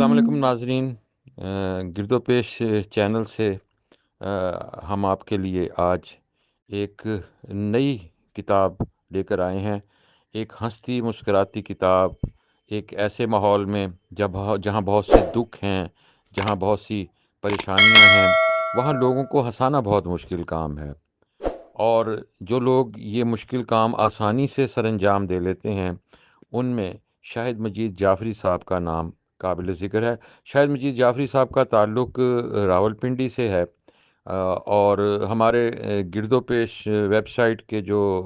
السلام علیکم ناظرین، گرد و پیش چینل سے ہم آپ کے لیے آج ایک نئی کتاب لے کر آئے ہیں۔ ایک ہنستی مسکراتی کتاب، ایک ایسے ماحول میں جہاں بہت سے دکھ ہیں، جہاں بہت سی پریشانیاں ہیں، وہاں لوگوں کو ہنسانا بہت مشکل کام ہے، اور جو لوگ یہ مشکل کام آسانی سے سر انجام دے لیتے ہیں ان میں شاہد مجید جعفری صاحب کا نام قابل ذکر ہے۔ شاہد مجید جعفری صاحب کا تعلق راولپنڈی سے ہے، اور ہمارے گرد و پیش ویب سائٹ کے جو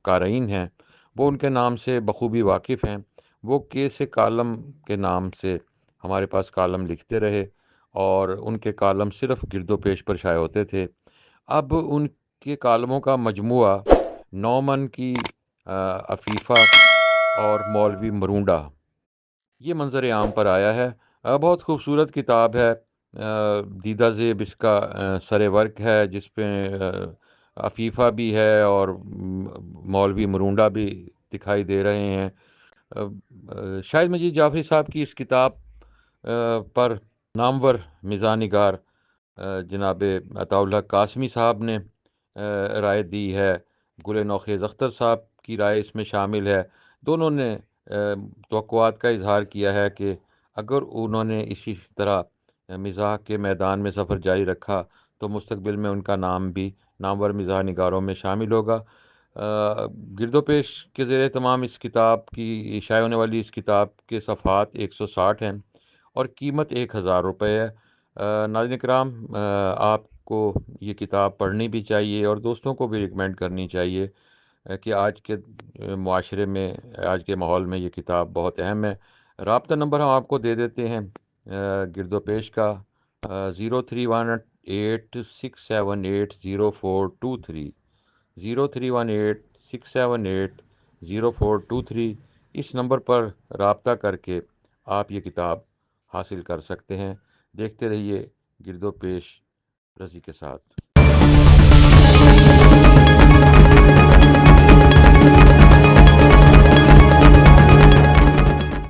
قارئین ہیں وہ ان کے نام سے بخوبی واقف ہیں۔ وہ کیس کالم کے نام سے ہمارے پاس کالم لکھتے رہے، اور ان کے کالم صرف گرد و پیش پر شائع ہوتے تھے۔ اب ان کے کالموں کا مجموعہ نومن کی عفیفہ اور مولوی مرونڈا یہ منظر عام پر آیا ہے۔ بہت خوبصورت کتاب ہے، دیدہ زیب اس کا سر ورک ہے، جس پہ عفیفہ بھی ہے اور مولوی مرونڈا بھی دکھائی دے رہے ہیں۔ شاہد مجید جعفری صاحب کی اس کتاب پر نامور مزاح نگار جناب عطاء اللہ قاسمی صاحب نے رائے دی ہے۔ گل نوخیز اختر صاحب کی رائے اس میں شامل ہے۔ دونوں نے توقعات کا اظہار کیا ہے کہ اگر انہوں نے اسی طرح مزاح کے میدان میں سفر جاری رکھا تو مستقبل میں ان کا نام بھی نامور مزاح نگاروں میں شامل ہوگا۔ گرد و پیش کے زیر اہتمام اس کتاب کی شائع ہونے والی اس کتاب کے صفحات 160 ہیں اور قیمت 1000 روپے ہے۔ ناظرین کرام، آپ کو یہ کتاب پڑھنی بھی چاہیے اور دوستوں کو بھی ریکمینڈ کرنی چاہیے، کہ آج کے معاشرے میں، آج کے ماحول میں یہ کتاب بہت اہم ہے۔ رابطہ نمبر ہم آپ کو دے دیتے ہیں گرد و پیش کا، 0318678042 0318678042 اس نمبر پر رابطہ کر کے آپ یہ کتاب حاصل کر سکتے ہیں۔ دیکھتے رہیے گرد و پیش رضی کے ساتھ۔